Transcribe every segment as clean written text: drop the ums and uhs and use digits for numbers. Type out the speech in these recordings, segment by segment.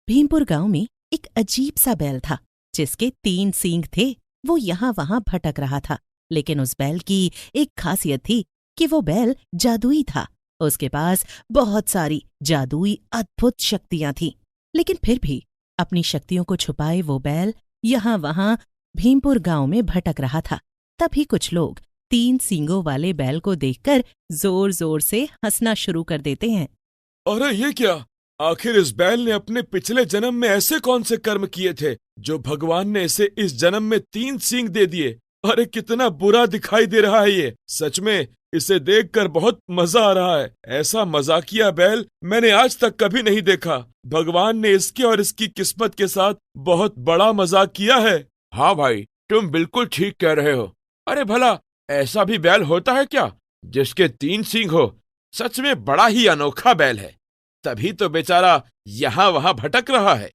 भीमपुर गांव में एक अजीब सा बैल था जिसके 3 सींग थे। वो यहाँ वहां भटक रहा था, लेकिन उस बैल की एक खासियत थी कि वो बैल जादुई था। उसके पास बहुत सारी जादुई अद्भुत शक्तियां थीं। लेकिन फिर भी अपनी शक्तियों को छुपाए वो बैल यहाँ वहां भीमपुर गांव में भटक रहा था। तभी कुछ लोग 3 सींगों वाले बैल को देखकर जोर जोर से हंसना शुरू कर देते हैं। अरे ये क्या? आखिर इस बैल ने अपने पिछले जन्म में ऐसे कौन से कर्म किए थे जो भगवान ने इसे इस जन्म में 3 सींग दे दिए? अरे कितना बुरा दिखाई दे रहा है ये। सच में इसे देखकर बहुत मजा आ रहा है। ऐसा मजाकिया बैल मैंने आज तक कभी नहीं देखा। भगवान ने इसके और इसकी किस्मत के साथ बहुत बड़ा मजाक किया है। हाँ भाई, तुम बिल्कुल ठीक कह रहे हो। अरे भला ऐसा भी बैल होता है क्या जिसके 3 सींग हो? सच में बड़ा ही अनोखा बैल है। तभी तो बेचारा यहाँ वहां भटक रहा है।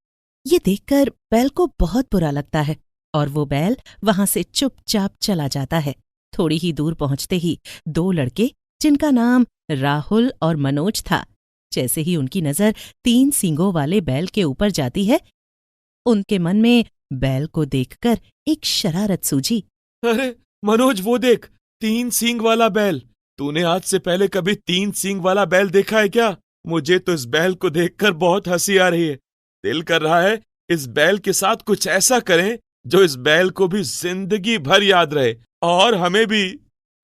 ये देखकर बैल को बहुत बुरा लगता है और वो बैल वहां से चुपचाप चला जाता है। थोड़ी ही दूर पहुंचते ही 2 लड़के, जिनका नाम राहुल और मनोज था, जैसे ही उनकी नजर 3 सींगों वाले बैल के ऊपर जाती है, उनके मन में बैल को देखकर एक शरारत सूझी। अरे मनोज, वो देख, 3 सींग वाला बैल। तूने आज से पहले कभी 3 सींग वाला बैल देखा है क्या? मुझे तो इस बैल को देखकर बहुत हंसी आ रही है। दिल कर रहा है इस बैल के साथ कुछ ऐसा करें जो इस बैल को भी जिंदगी भर याद रहे, और हमें भी।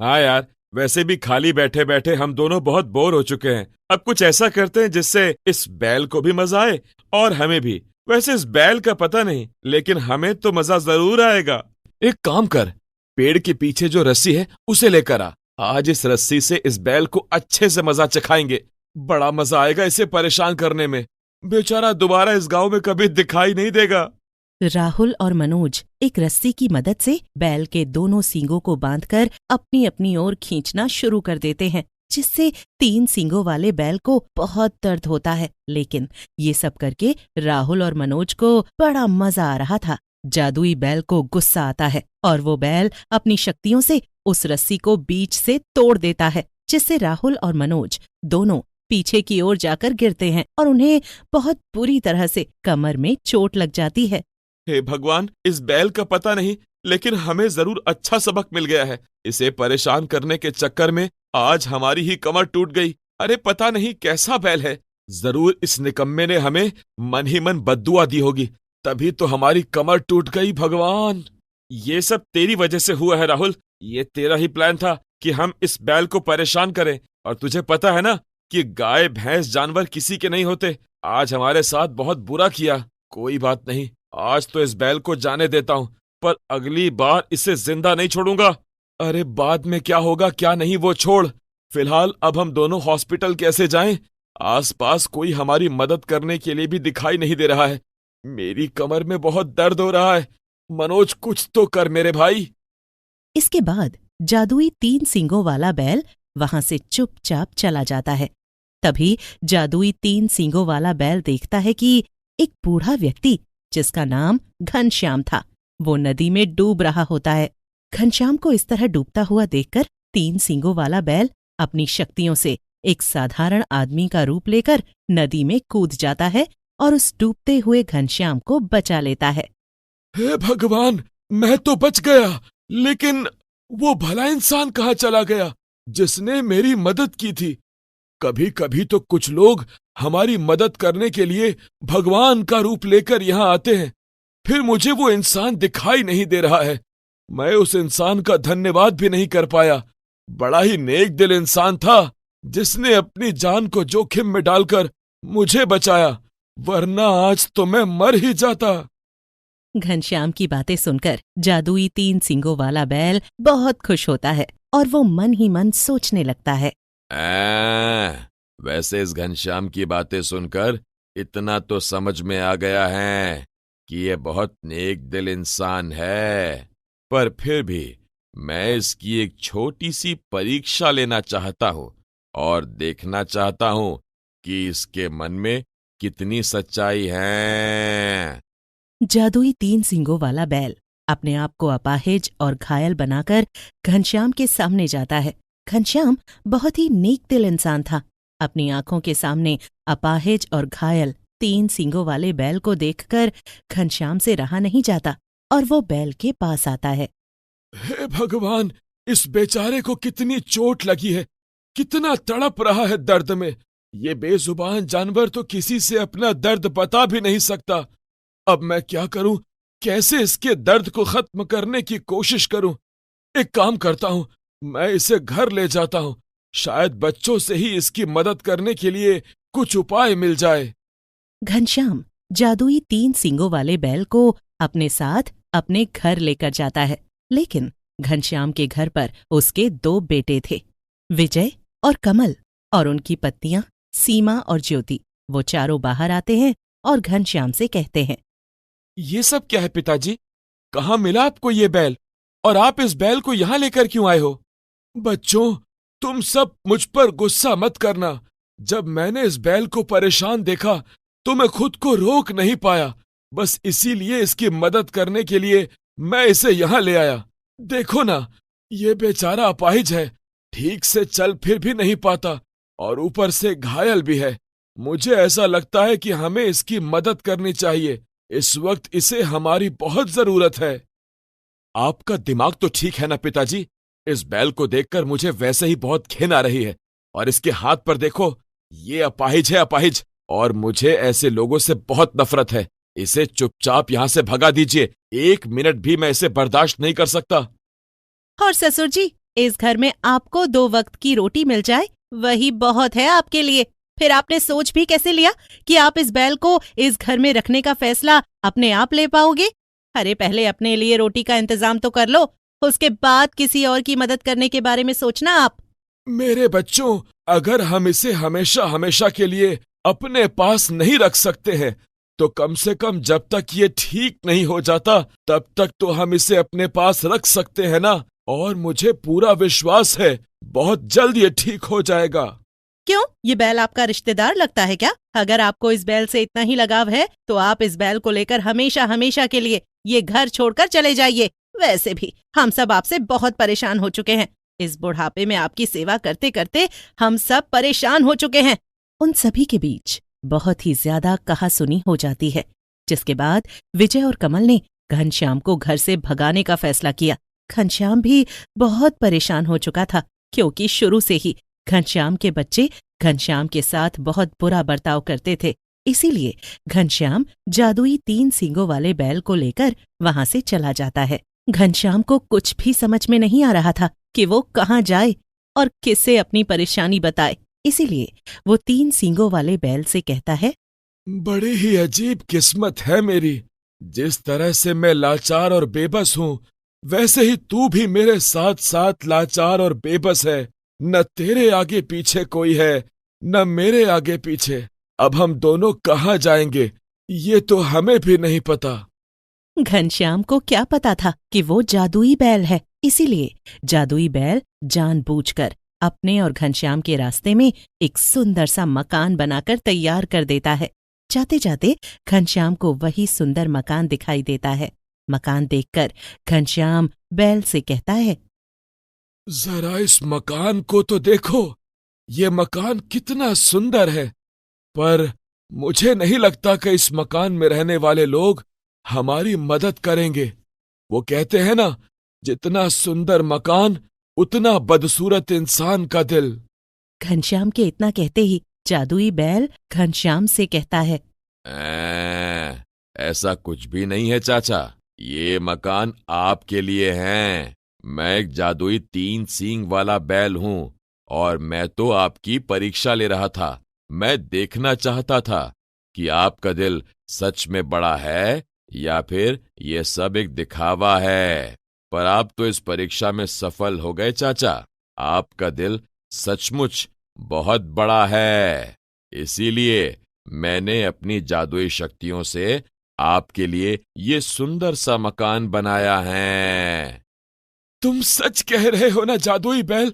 हाँ यार, वैसे भी खाली बैठे बैठे हम दोनों बहुत बोर हो चुके हैं। अब कुछ ऐसा करते हैं जिससे इस बैल को भी मजा आए और हमें भी। वैसे इस बैल का पता नहीं, लेकिन हमें तो मजा जरूर आएगा। एक काम कर, पेड़ के पीछे जो रस्सी है उसे लेकर आ। आज इस रस्सी से इस बैल को अच्छे से मजा चखाएंगे। बड़ा मजा आएगा इसे परेशान करने में। बेचारा दोबारा इस गांव में कभी दिखाई नहीं देगा। राहुल और मनोज एक रस्सी की मदद से बैल के दोनों सींगों को बांधकर अपनी अपनी ओर खींचना शुरू कर देते हैं, जिससे 3 सींगों वाले बैल को बहुत दर्द होता है। लेकिन ये सब करके राहुल और मनोज को बड़ा मजा आ रहा था। जादुई बैल को गुस्सा आता है और वो बैल अपनी शक्तियों से उस रस्सी को बीच से तोड़ देता है, जिससे राहुल और मनोज दोनों पीछे की ओर जाकर गिरते हैं और उन्हें बहुत बुरी तरह से कमर में चोट लग जाती है। हे भगवान, इस बैल का पता नहीं, लेकिन हमें जरूर अच्छा सबक मिल गया है। इसे परेशान करने के चक्कर में आज हमारी ही कमर टूट गई। अरे पता नहीं कैसा बैल है। जरूर इस निकम्मे ने हमें मन ही मन बद्दुआ दी होगी, तभी तो हमारी कमर टूट गई। भगवान, ये सब तेरी वजह से हुआ है राहुल। ये तेरा ही प्लान था कि हम इस बैल को परेशान करें। और तुझे पता है ना कि गाय भैंस जानवर किसी के नहीं होते। आज हमारे साथ बहुत बुरा किया। कोई बात नहीं, आज तो इस बैल को जाने देता हूँ, पर अगली बार इसे जिंदा नहीं छोड़ूंगा। अरे बाद में क्या होगा क्या नहीं वो छोड़। फिलहाल अब हम दोनों हॉस्पिटल कैसे जाएं? आसपास कोई हमारी मदद करने के लिए भी दिखाई नहीं दे रहा है। मेरी कमर में बहुत दर्द हो रहा है। मनोज, कुछ तो कर मेरे भाई। इसके बाद जादुई 3 सींगों वाला बैल वहां से चुपचाप चला जाता है। तभी जादुई 3 सींगों वाला बैल देखता है कि एक बूढ़ा व्यक्ति, जिसका नाम घनश्याम था, वो नदी में डूब रहा होता है। घनश्याम को इस तरह डूबता हुआ देखकर 3 सींगों वाला बैल अपनी शक्तियों से एक साधारण आदमी का रूप लेकर नदी में कूद जाता है और उस डूबते हुए घनश्याम को बचा लेता है। हे भगवान, मैं तो बच गया, लेकिन वो भला इंसान कहाँ चला गया जिसने मेरी मदद की थी? कभी कभी तो कुछ लोग हमारी मदद करने के लिए भगवान का रूप लेकर यहाँ आते हैं, फिर मुझे वो इंसान दिखाई नहीं दे रहा है। मैं उस इंसान का धन्यवाद भी नहीं कर पाया। बड़ा ही नेक दिल इंसान था जिसने अपनी जान को जोखिम में डालकर मुझे बचाया, वरना आज तो मैं मर ही जाता। घनश्याम की बातें सुनकर जादुई 3 सींगों वाला बैल बहुत खुश होता है और वो मन ही मन सोचने लगता है, वैसे इस घनश्याम की बातें सुनकर इतना तो समझ में आ गया है कि ये बहुत नेक दिल इंसान है, पर फिर भी मैं इसकी एक छोटी सी परीक्षा लेना चाहता हूँ और देखना चाहता हूँ कि इसके मन में कितनी सच्चाई है। जादुई 3 सींगों वाला बैल अपने आप को अपाहिज और घायल बनाकर घनश्याम के सामने जाता है। घनश्याम बहुत ही नेक दिल इंसान था। अपनी आंखों के सामने अपाहिज और घायल तीन सींगों वाले बैल को देखकर घनश्याम से रहा नहीं जाता और वो बैल के पास आता है। हे भगवान, इस बेचारे को कितनी चोट लगी है, कितना तड़प रहा है दर्द में। ये बेजुबान जानवर तो किसी से अपना दर्द बता भी नहीं सकता। अब मैं क्या करूं, कैसे इसके दर्द को खत्म करने की कोशिश करूं? एक काम करता हूं, मैं इसे घर ले जाता हूं, शायद बच्चों से ही इसकी मदद करने के लिए कुछ उपाय मिल जाए। घनश्याम जादुई तीन सींगों वाले बैल को अपने साथ अपने घर लेकर जाता है, लेकिन घनश्याम के घर पर उसके दो बेटे थे, विजय और कमल, और उनकी पत्नियां सीमा और ज्योति। वो चारों बाहर आते हैं और घनश्याम से कहते हैं, ये सब क्या है पिताजी? कहाँ मिला आपको ये बैल, और आप इस बैल को यहाँ लेकर क्यों आए हो? बच्चों, तुम सब मुझ पर गुस्सा मत करना। जब मैंने इस बैल को परेशान देखा तो मैं खुद को रोक नहीं पाया। बस इसीलिए इसकी मदद करने के लिए मैं इसे यहाँ ले आया। देखो ना, ये बेचारा अपाहिज है, ठीक से चल फिर भी नहीं पाता और ऊपर से घायल भी है। मुझे ऐसा लगता है कि हमें इसकी मदद करनी चाहिए। इस वक्त इसे हमारी बहुत जरूरत है। आपका दिमाग तो ठीक है ना पिताजी? इस बैल को देखकर मुझे वैसे ही बहुत घिन आ रही है, और इसके हाथ पर देखो, ये अपाहिज है, अपाहिज। और मुझे ऐसे लोगों से बहुत नफरत है। इसे चुपचाप यहां से भगा दीजिए। 1 मिनट भी मैं इसे बर्दाश्त नहीं कर सकता। और ससुर जी, इस घर में आपको 2 वक्त की रोटी मिल जाए, वही बहुत है आपके लिए। फिर आपने सोच भी कैसे लिया कि आप इस बैल को इस घर में रखने का फैसला अपने आप ले पाओगे? अरे पहले अपने लिए रोटी का इंतजाम तो कर लो, उसके बाद किसी और की मदद करने के बारे में सोचना आप। मेरे बच्चों, अगर हम इसे हमेशा हमेशा के लिए अपने पास नहीं रख सकते हैं, तो कम से कम जब तक ये ठीक नहीं हो जाता तब तक तो हम इसे अपने पास रख सकते हैं ना। और मुझे पूरा विश्वास है बहुत जल्द ये ठीक हो जाएगा। क्यों, ये बैल आपका रिश्तेदार लगता है क्या? अगर आपको इस बैल से इतना ही लगाव है तो आप इस बैल को लेकर हमेशा हमेशा के लिए ये घर छोड़कर चले जाइए। वैसे भी हम सब आपसे बहुत परेशान हो चुके हैं। इस बुढ़ापे में आपकी सेवा करते करते हम सब परेशान हो चुके हैं। उन सभी के बीच बहुत ही ज्यादा कहासुनी हो जाती है, जिसके बाद विजय और कमल ने घनश्याम को घर से भगाने का फैसला किया। घनश्याम भी बहुत परेशान हो चुका था, क्योंकि शुरू से ही घनश्याम के बच्चे घनश्याम के साथ बहुत बुरा बर्ताव करते थे। इसीलिए घनश्याम जादुई 3 सींगों वाले बैल को लेकर वहां से चला जाता है। घनश्याम को कुछ भी समझ में नहीं आ रहा था कि वो कहाँ जाए और किससे अपनी परेशानी बताए। इसीलिए वो 3 सींगों वाले बैल से कहता है, बड़ी ही अजीब किस्मत है मेरी। जिस तरह से मैं लाचार और बेबस हूँ, वैसे ही तू भी मेरे साथ साथ लाचार और बेबस है। न तेरे आगे पीछे कोई है, न मेरे आगे पीछे। अब हम दोनों कहाँ जाएंगे, ये तो हमें भी नहीं पता। घनश्याम को क्या पता था कि वो जादुई बैल है। इसीलिए जादुई बैल जानबूझकर अपने और घनश्याम के रास्ते में एक सुंदर सा मकान बनाकर तैयार कर देता है। जाते जाते घनश्याम को वही सुंदर मकान दिखाई देता है। मकान देखकर घनश्याम बैल से कहता है, जरा इस मकान को तो देखो, ये मकान कितना सुंदर है। पर मुझे नहीं लगता कि इस मकान में रहने वाले लोग हमारी मदद करेंगे। वो कहते हैं ना, जितना सुंदर मकान उतना बदसूरत इंसान का दिल। घनश्याम के इतना कहते ही जादुई बैल घनश्याम से कहता है, ऐसा कुछ भी नहीं है चाचा, ये मकान आपके लिए है। मैं एक जादुई 3 सींग वाला बैल हूँ और मैं तो आपकी परीक्षा ले रहा था। मैं देखना चाहता था कि आपका दिल सच में बड़ा है या फिर ये सब एक दिखावा है। पर आप तो इस परीक्षा में सफल हो गए चाचा। आपका दिल सचमुच बहुत बड़ा है। इसीलिए मैंने अपनी जादुई शक्तियों से आपके लिए ये सुंदर सा मकान बनाया है। तुम सच कह रहे हो ना जादुई बैल?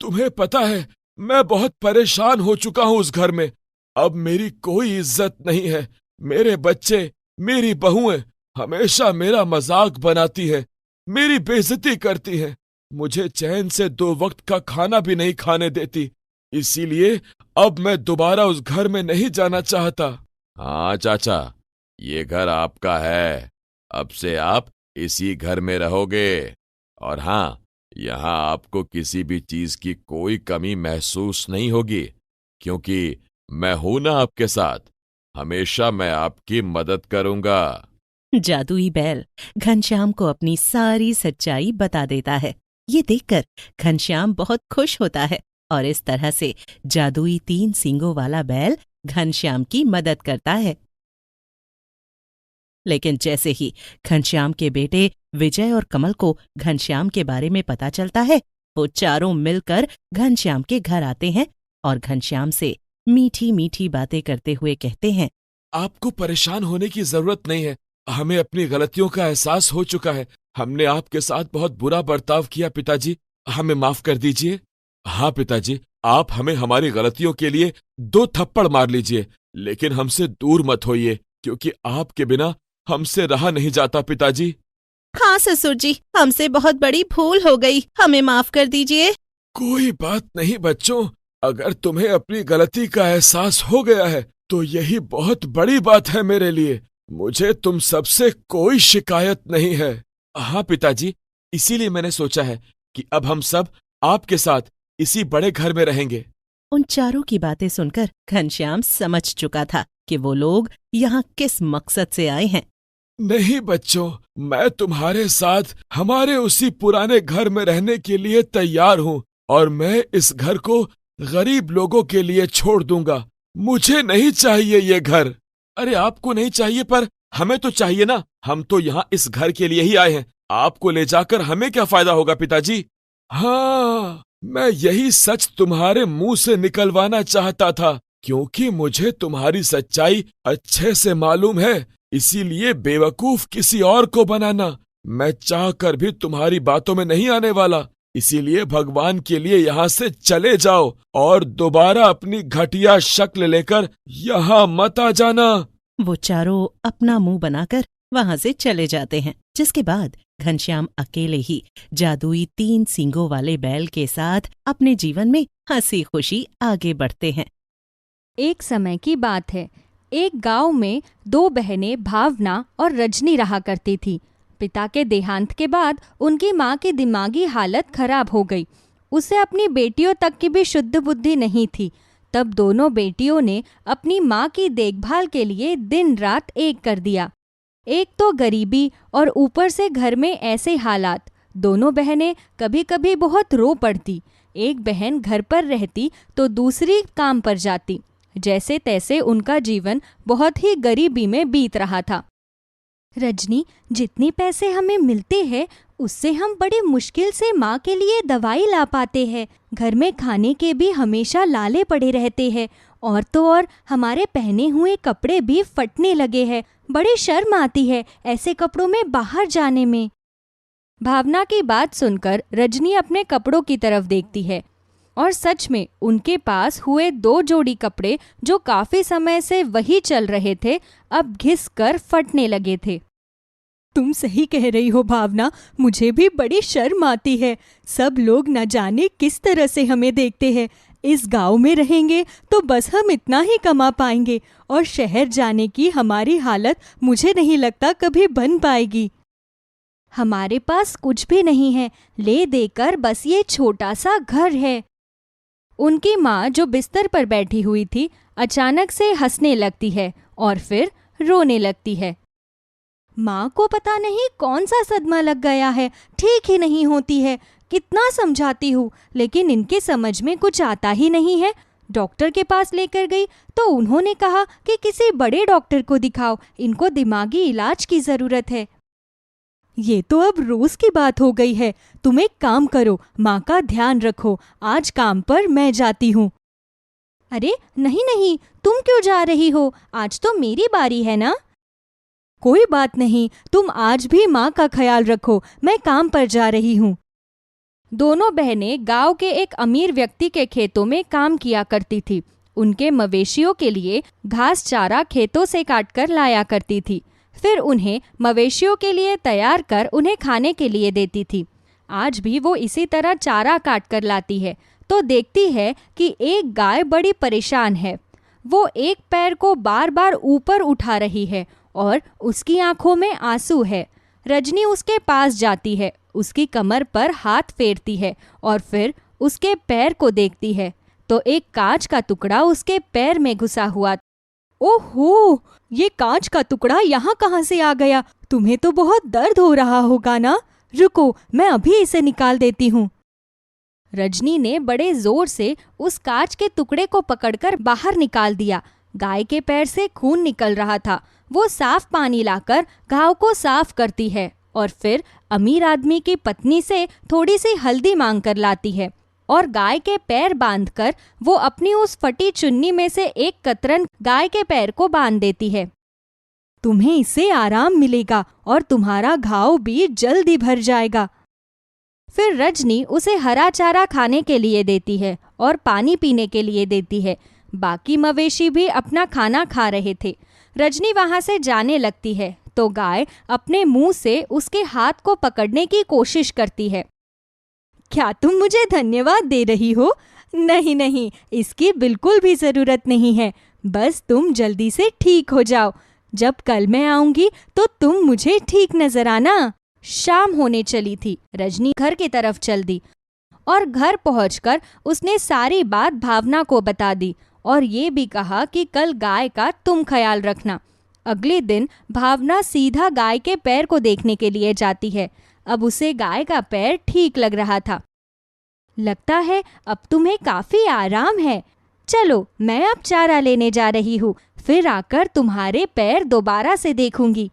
तुम्हें पता है, मैं बहुत परेशान हो चुका हूं उस घर में। अब मेरी कोई इज्जत नहीं है। मेरे बच्चे, मेरी बहुएं हमेशा मेरा मजाक बनाती है, मेरी बेइज्जती करती है, मुझे चैन से 2 वक्त का खाना भी नहीं खाने देती। इसीलिए अब मैं दोबारा उस घर में नहीं जाना चाहता। हाँ चाचा, ये घर आपका है। अब से आप इसी घर में रहोगे। और हाँ, यहाँ आपको किसी भी चीज की कोई कमी महसूस नहीं होगी, क्योंकि मैं हूं ना आपके साथ। हमेशा मैं आपकी मदद करूंगा। जादुई बैल घनश्याम को अपनी सारी सच्चाई बता देता है। ये देखकर घनश्याम बहुत खुश होता है और इस तरह से जादुई 3 सींगों वाला बैल घनश्याम की मदद करता है। लेकिन जैसे ही घनश्याम के बेटे विजय और कमल को घनश्याम के बारे में पता चलता है, वो चारों मिलकर घनश्याम के घर आते हैं और घनश्याम से मीठी मीठी बातें करते हुए कहते हैं, आपको परेशान होने की जरूरत नहीं है। हमें अपनी गलतियों का एहसास हो चुका है। हमने आपके साथ बहुत बुरा बर्ताव किया पिताजी, हमें माफ कर दीजिए। हाँ पिताजी, आप हमें हमारी गलतियों के लिए 2 थप्पड़ मार लीजिए, लेकिन हमसे दूर मत होइए, क्योंकि आपके बिना हमसे रहा नहीं जाता पिताजी। हाँ ससुर जी, हमसे बहुत बड़ी भूल हो गई, हमें माफ कर दीजिए। कोई बात नहीं बच्चों, अगर तुम्हें अपनी गलती का एहसास हो गया है तो यही बहुत बड़ी बात है मेरे लिए। मुझे तुम सबसे कोई शिकायत नहीं है। हाँ पिताजी, इसीलिए मैंने सोचा है कि अब हम सब आपके साथ इसी बड़े घर में रहेंगे। उन चारों की बातें सुनकर घनश्याम समझ चुका था कि वो लोग यहाँ किस मकसद से आए हैं। नहीं बच्चों, मैं तुम्हारे साथ हमारे उसी पुराने घर में रहने के लिए तैयार हूँ, और मैं इस घर को गरीब लोगों के लिए छोड़ दूंगा। मुझे नहीं चाहिए ये घर। अरे आपको नहीं चाहिए, पर हमें तो चाहिए ना। हम तो यहाँ इस घर के लिए ही आए हैं। आपको ले जाकर हमें क्या फायदा होगा पिताजी? हाँ, मैं यही सच तुम्हारे मुंह से निकलवाना चाहता था, क्योंकि मुझे तुम्हारी सच्चाई अच्छे से मालूम है। इसीलिए बेवकूफ किसी और को बनाना मैं चाहकर भी तुम्हारी बातों में नहीं आने वाला। इसीलिए भगवान के लिए यहाँ से चले जाओ और दोबारा अपनी घटिया शक्ल लेकर यहाँ मत आ जाना। वो चारों अपना मुंह बनाकर वहां से चले जाते हैं, जिसके बाद घनश्याम अकेले ही जादुई 3 सींगों वाले बैल के साथ अपने जीवन में हंसी खुशी आगे बढ़ते हैं। एक समय की बात है। एक गांव में 2 बहनें भावना और रजनी रहा करती थी। पिता के देहांत के बाद उनकी माँ की दिमागी हालत खराब हो गई। उसे अपनी बेटियों तक की भी शुद्ध बुद्धि नहीं थी। तब दोनों बेटियों ने अपनी माँ की देखभाल के लिए दिन रात एक कर दिया। एक तो गरीबी और ऊपर से घर में ऐसे हालात। दोनों बहनें कभी कभी बहुत रो पड़ती। एक बहन घर पर रहती तो दूसरी काम पर जाती। जैसे तैसे उनका जीवन बहुत ही गरीबी में बीत रहा था। रजनी, जितने पैसे हमें मिलते हैं उससे हम बड़ी मुश्किल से माँ के लिए दवाई ला पाते हैं। घर में खाने के भी हमेशा लाले पड़े रहते हैं, और तो और हमारे पहने हुए कपड़े भी फटने लगे हैं। बड़ी शर्म आती है ऐसे कपड़ों में बाहर जाने में। भावना की बात सुनकर रजनी अपने कपड़ों की तरफ देखती है, और सच में उनके पास हुए 2 जोड़ी कपड़े जो काफी समय से वही चल रहे थे, अब घिस कर फटने लगे थे। तुम सही कह रही हो भावना, मुझे भी बड़ी शर्म आती है। सब लोग न जाने किस तरह से हमें देखते हैं। इस गांव में रहेंगे तो बस हम इतना ही कमा पाएंगे, और शहर जाने की हमारी हालत मुझे नहीं लगता कभी बन पाएगी। हमारे पास कुछ भी नहीं है, ले देकर बस ये छोटा सा घर है। उनकी माँ, जो बिस्तर पर बैठी हुई थी, अचानक से हंसने लगती है और फिर रोने लगती है। माँ को पता नहीं कौन सा सदमा लग गया है, ठीक ही नहीं होती है। कितना समझाती हूँ, लेकिन इनके समझ में कुछ आता ही नहीं है। डॉक्टर के पास लेकर गई तो उन्होंने कहा कि किसी बड़े डॉक्टर को दिखाओ, इनको दिमागी इलाज की ज़रूरत है। ये तो अब रोज की बात हो गई है। तुम एक काम करो, माँ का ध्यान रखो। आज काम पर मैं जाती हूँ। अरे नहीं नहीं, तुम क्यों जा रही हो? आज तो मेरी बारी है ना। कोई बात नहीं, तुम आज भी माँ का ख्याल रखो, मैं काम पर जा रही हूँ। दोनों बहनें गांव के एक अमीर व्यक्ति के खेतों में काम किया करती थी। उनके मवेशियों के लिए घास चारा खेतों से काटकर लाया करती थी, फिर उन्हें मवेशियों के लिए तैयार कर उन्हें खाने के लिए देती थी। आज भी वो इसी तरह चारा काट कर लाती है तो देखती है कि एक गाय बड़ी परेशान है। वो एक पैर को बार बार ऊपर उठा रही है और उसकी आंखों में आंसू है। रजनी उसके पास जाती है, उसकी कमर पर हाथ फेरती है और फिर उसके पैर को देखती है तो एक कांच का टुकड़ा उसके पैर में घुसा हुआ। ओहो, ये कांच का टुकड़ा यहाँ कहाँ से आ गया? तुम्हें तो बहुत दर्द हो रहा होगा ना? रुको, मैं अभी इसे निकाल देती हूँ। रजनी ने बड़े जोर से उस कांच के टुकड़े को पकड़कर बाहर निकाल दिया। गाय के पैर से खून निकल रहा था। वो साफ पानी लाकर घाव को साफ करती है और फिर अमीर आदमी की पत्नी से थोड़ी सी हल्दी मांग कर लाती है और गाय के पैर बांधकर वो अपनी उस फटी चुन्नी में से एक कतरन गाय के पैर को बांध देती है। तुम्हें इससे आराम मिलेगा और तुम्हारा घाव भी जल्दी भर जाएगा। फिर रजनी उसे हरा चारा खाने के लिए देती है और पानी पीने के लिए देती है। बाकी मवेशी भी अपना खाना खा रहे थे। रजनी वहां से जाने लगती है तो गाय अपने मुंह से उसके हाथ को पकड़ने की कोशिश करती है। क्या तुम मुझे धन्यवाद दे रही हो? नहीं नहीं, इसकी बिल्कुल भी जरूरत नहीं है। बस तुम जल्दी से ठीक हो जाओ। जब कल मैं आऊंगी तो तुम मुझे ठीक नजर आना। शाम होने चली थी। रजनी घर की तरफ चल दी और घर पहुंचकर उसने सारी बात भावना को बता दी और ये भी कहा कि कल गाय का तुम ख्याल रखना। अगले दिन भावना सीधा गाय के पैर को देखने के लिए जाती है। अब उसे गाय का पैर ठीक लग रहा था। लगता है अब तुम्हें काफी आराम है। चलो, मैं अब चारा लेने जा रही हूँ, फिर आकर तुम्हारे पैर दोबारा से देखूंगी।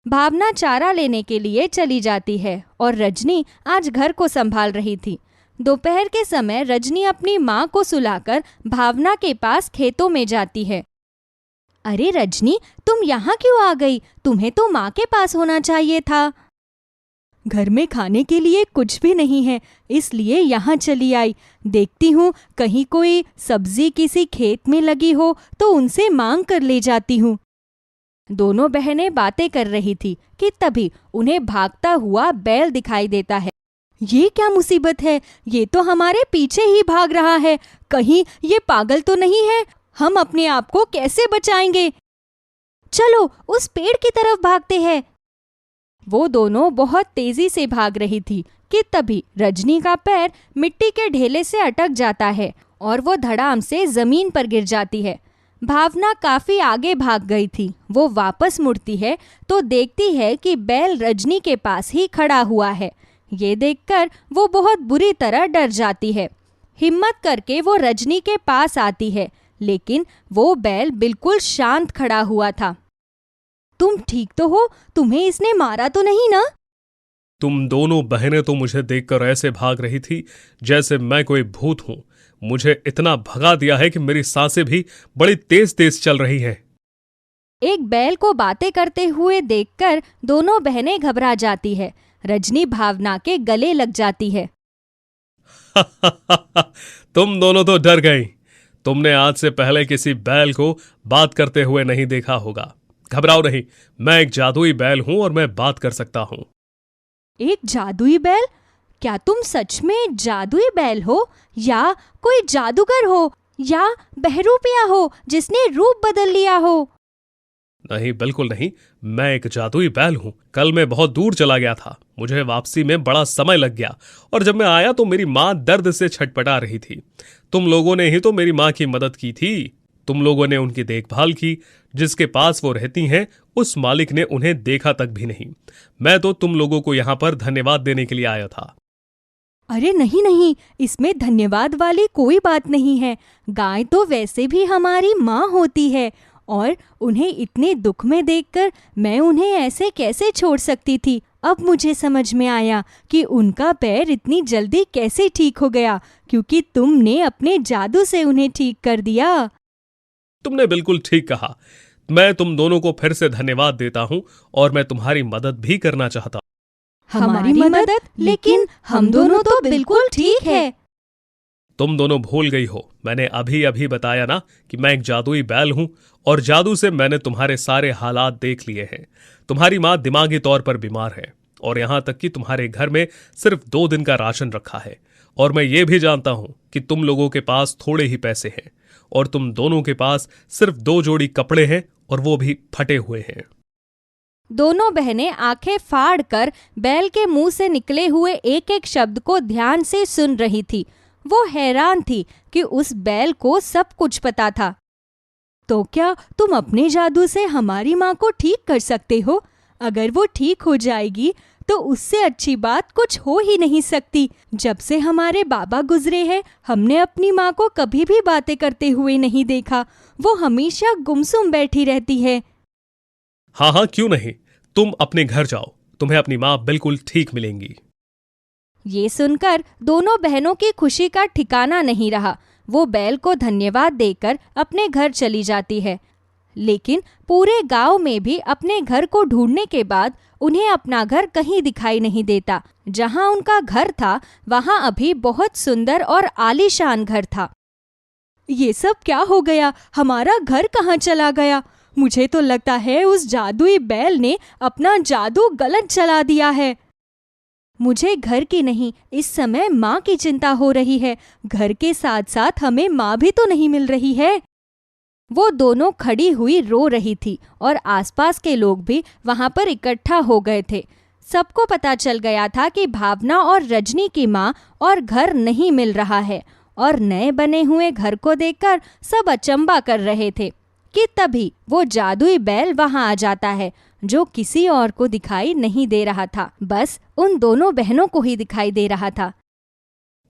भावना चारा लेने के लिए चली जाती है और रजनी आज घर को संभाल रही थी। दोपहर के समय रजनी अपनी माँ को सुलाकर भावना के पास खेतों में जाती है। अरे रजनी, तुम यहाँ क्यों आ गई? तुम्हें तो माँ के पास होना चाहिए था। घर में खाने के लिए कुछ भी नहीं है, इसलिए यहाँ चली आई। देखती हूँ कहीं कोई सब्जी किसी खेत में लगी हो तो उनसे मांग कर ले जाती हूँ। दोनों बहनें बातें कर रही थी कि तभी उन्हें भागता हुआ बैल दिखाई देता है। ये क्या मुसीबत है? ये तो हमारे पीछे ही भाग रहा है। कहीं ये पागल तो नहीं है? हम अपने आप को कैसे बचाएंगे? चलो उस पेड़ की तरफ भागते हैं। वो दोनों बहुत तेजी से भाग रही थी कि तभी रजनी का पैर मिट्टी के ढेले से अटक जाता है और वो धड़ाम से जमीन पर गिर जाती है। भावना काफी आगे भाग गई थी। वो वापस मुड़ती है तो देखती है कि बैल रजनी के पास ही खड़ा हुआ है। ये देखकर वो बहुत बुरी तरह डर जाती है। हिम्मत करके वो रजनी के पास आती है, लेकिन वो बैल बिल्कुल शांत खड़ा हुआ था। तुम ठीक तो हो? तुम्हें इसने मारा तो नहीं ना? तुम दोनों बहनें तो मुझे देखकर ऐसे भाग रही थी जैसे मैं कोई भूत हूं। मुझे इतना भगा दिया है कि मेरी सांसें भी बड़ी तेज तेज चल रही हैं। एक बैल को बातें करते हुए देखकर दोनों बहनें घबरा जाती है। रजनी भावना के गले लग जाती है। तुम दोनों तो डर गई। तुमने आज से पहले किसी बैल को बात करते हुए नहीं देखा होगा। घबराओ नहीं, मैं एक जादुई बैल हूं और मैं बात कर सकता हूं। एक जादुई बैल? क्या तुम सच में जादुई बैल हो या कोई जादूगर हो या बहरूपिया हो जिसने रूप बदल लिया हो? नहीं, बिल्कुल नहीं। मैं एक जादुई बैल हूं। कल मैं बहुत दूर चला गया था। मुझे वापसी में बड़ा समय लग गया और जब मैं आया तो मेरी माँ दर्द से छटपटा रही थी। तुम लोगों ने ही तो मेरी माँ की मदद की थी। तुम लोगों ने उनकी देखभाल की। जिसके पास वो रहती हैं उस मालिक ने उन्हें देखा तक भी नहीं। मैं तो तुम लोगों को यहाँ पर धन्यवाद देने के लिए आया था। अरे नहीं नहीं, इसमें धन्यवाद वाली कोई बात नहीं है। गाय तो वैसे भी हमारी माँ होती है और उन्हें इतने दुख में देखकर मैं उन्हें ऐसे कैसे छोड़ सकती थी। अब मुझे समझ में आया कि उनका पैर इतनी जल्दी कैसे ठीक हो गया, क्योंकि तुमने अपने जादू से उन्हें ठीक कर दिया। तुमने बिल्कुल ठीक कहा। मैं तुम दोनों को फिर से धन्यवाद देता हूँ और मैं तुम्हारी मदद भी करना चाहता हूँ। हमारी मदद? लेकिन हम दोनों तो बिल्कुल ठीक है। तुम दोनों भूल गई हो। मैंने अभी अभी बताया ना कि मैं एक जादुई बैल हूं और जादू से मैंने तुम्हारे सारे हालात देख लिए हैं। तुम्हारी माँ दिमागी तौर पर बीमार है और यहां तक कि तुम्हारे घर में सिर्फ 2 दिन का राशन रखा है। और मैं ये भी जानता हूं कि तुम लोगों के पास थोड़े ही पैसे हैं और तुम दोनों के पास सिर्फ 2 जोड़ी कपड़े हैं और वो भी फटे हुए हैं। दोनों बहनें आंखें फाड़ कर बैल के मुंह से निकले हुए एक एक शब्द को ध्यान से सुन रही थी। वो हैरान थी कि उस बैल को सब कुछ पता था। तो क्या तुम अपने जादू से हमारी माँ को ठीक कर सकते हो? अगर वो ठीक हो जाएगी तो उससे अच्छी बात कुछ हो ही नहीं सकती। जब से हमारे बाबा गुजरे हैं, हमने अपनी माँ को कभी भी बातें करते हुए नहीं देखा। वो हमेशा गुमसुम बैठी रहती है। हाँ हाँ, क्यों नहीं, तुम अपने घर जाओ, तुम्हें अपनी माँ बिल्कुल ठीक मिलेंगी। ये सुनकर दोनों बहनों की खुशी का ठिकाना नहीं रहा। वो बैल को धन्यवाद देकर अपने घर चली जाती है। लेकिन पूरे गांव में भी अपने घर को ढूंढने के बाद उन्हें अपना घर कहीं दिखाई नहीं देता। जहां उनका घर था वहां अभी बहुत सुंदर और आलीशान घर था। ये सब क्या हो गया? हमारा घर कहाँ चला गया? मुझे तो लगता है उस जादुई बैल ने अपना जादू गलत चला दिया है। मुझे घर की नहीं, इस समय माँ की चिंता हो रही है। घर के साथ साथ हमें माँ भी तो नहीं मिल रही है। वो दोनों खड़ी हुई रो रही थी और आसपास के लोग भी वहां पर इकट्ठा हो गए थे। सबको पता चल गया था कि भावना और रजनी की माँ और घर नहीं मिल रहा है। और नए बने हुए घर को देखकर सब अचंबा कर रहे थे कि तभी वो जादुई बैल वहां आ जाता है, जो किसी और को दिखाई नहीं दे रहा था, बस उन दोनों बहनों को ही दिखाई दे रहा था।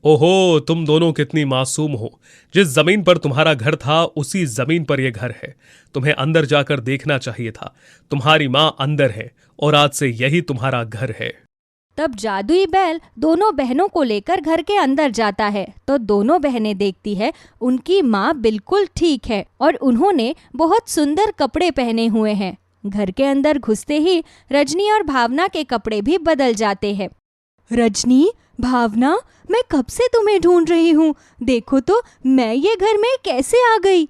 ओहो, तुम दोनों कितनी मासूम हो। जिस जमीन पर तुम्हारा घर था उसी जमीन पर यह घर है। तुम्हें अंदर जाकर देखना चाहिए था। तुम्हारी माँ अंदर है और आज से यही तुम्हारा घर है। तब जादुई बैल दोनों बहनों को लेकर घर के अंदर जाता है तो दोनों बहनें देखती है उनकी माँ बिल्कुल ठीक है और उन्होंने बहुत सुंदर कपड़े पहने हुए हैं। घर के अंदर घुसते ही रजनी और भावना के कपड़े भी बदल जाते हैं। रजनी, भावना, मैं कब से तुम्हें ढूंढ रही हूँ। देखो तो मैं ये घर में कैसे आ गई।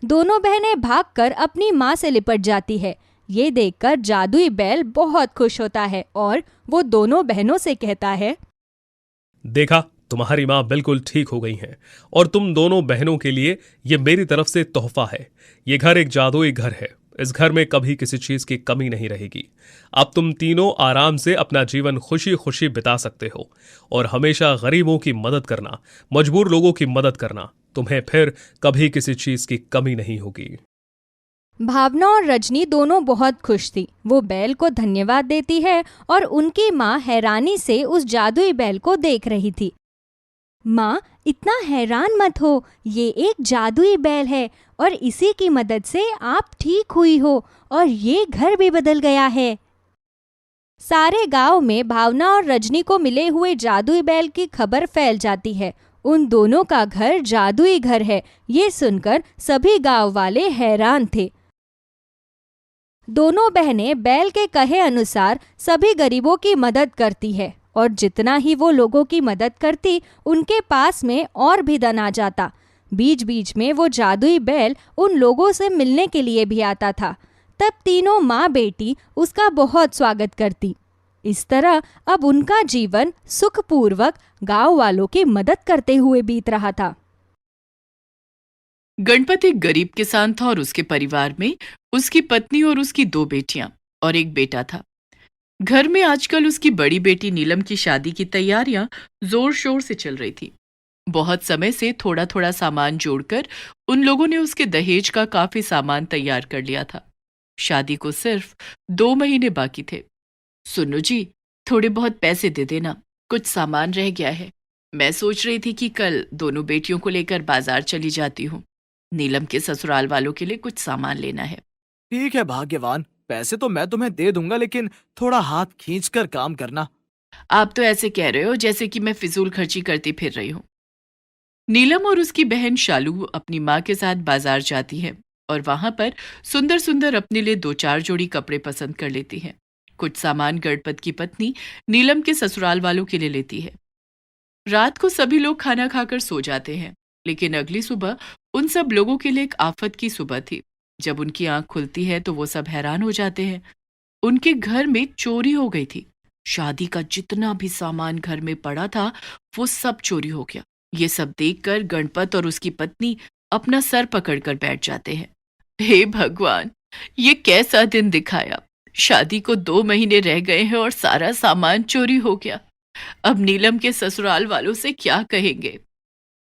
दोनों बहनें भागकर अपनी माँ से लिपट जाती है। ये देखकर जादुई बैल बहुत खुश होता है और वो दोनों बहनों से कहता है, देखा, तुम्हारी माँ बिल्कुल ठीक हो गई हैं और तुम दोनों बहनों के लिए ये मेरी तरफ से तोहफा है। ये घर एक जादुई घर है। इस घर में कभी किसी चीज की कमी नहीं रहेगी। अब तुम तीनों आराम से अपना जीवन खुशी खुशी बिता सकते हो और हमेशा गरीबों की मदद करना, मजबूर लोगों की मदद करना। तुम्हें फिर कभी किसी चीज की कमी नहीं होगी। भावना और रजनी दोनों बहुत खुश थी। वो बैल को धन्यवाद देती है और उनकी माँ हैरानी से उस जादुई बैल को देख रही थी। माँ, इतना हैरान मत हो, ये एक जादुई बैल है और इसी की मदद से आप ठीक हुई हो और ये घर भी बदल गया है। सारे गांव में भावना और रजनी को मिले हुए जादुई बैल की खबर फैल जाती है। उन दोनों का घर जादुई घर है, ये सुनकर सभी गांव वाले हैरान थे। दोनों बहनें बैल के कहे अनुसार सभी गरीबों की मदद करती है और जितना ही वो लोगों की मदद करती, उनके पास में और भी धन आ जाता। बीच बीच में वो जादुई बैल उन लोगों से मिलने के लिए भी आता था। तब तीनों माँ बेटी उसका बहुत स्वागत करती। इस तरह अब उनका जीवन सुखपूर्वक गांव वालों की मदद करते हुए बीत रहा था। गणपत एक गरीब किसान था और उसके परिवार में उसकी पत्नी और उसकी 2 बेटियां और एक बेटा था। घर में आजकल उसकी बड़ी बेटी नीलम की शादी की तैयारियां जोर शोर से चल रही थी। बहुत समय से थोड़ा थोड़ा सामान जोड़कर उन लोगों ने उसके दहेज का काफी सामान तैयार कर लिया था। शादी को सिर्फ 2 महीने बाकी थे। सुनो जी, थोड़े बहुत पैसे दे देना, कुछ सामान रह गया है। मैं सोच रही थी कि कल दोनों बेटियों को लेकर बाजार चली जाती हूँ। नीलम के ससुराल वालों के लिए कुछ सामान लेना है। ठीक है भाग्यवान, पैसे तो मैं तुम्हें दे दूंगा, लेकिन थोड़ा हाथ खींचकर काम करना। आप तो ऐसे कह रहे हो जैसे कि मैं फिजूल खर्ची करती फिर रही हूँ। नीलम और उसकी बहन शालू अपनी माँ के साथ बाजार जाती है और वहां पर सुंदर सुंदर अपने लिए 2-4 जोड़ी कपड़े पसंद कर लेती है। कुछ सामान गणपत की पत्नी नीलम के ससुराल वालों के लिए लेती है। रात को सभी लोग खाना खाकर सो जाते हैं, लेकिन अगली सुबह उन सब लोगों के लिए एक आफत की सुबह थी। जब उनकी आंख खुलती है तो वो सब हैरान हो जाते हैं। उनके घर में चोरी हो गई थी। शादी का जितना भी सामान घर में पड़ा था वो सब चोरी हो गया। ये सब देखकर गणपत और उसकी पत्नी अपना सर पकड़कर बैठ जाते हैं। हे भगवान, ये कैसा दिन दिखाया। शादी को 2 महीने रह गए हैं और सारा सामान चोरी हो गया। अब नीलम के ससुराल वालों से क्या कहेंगे।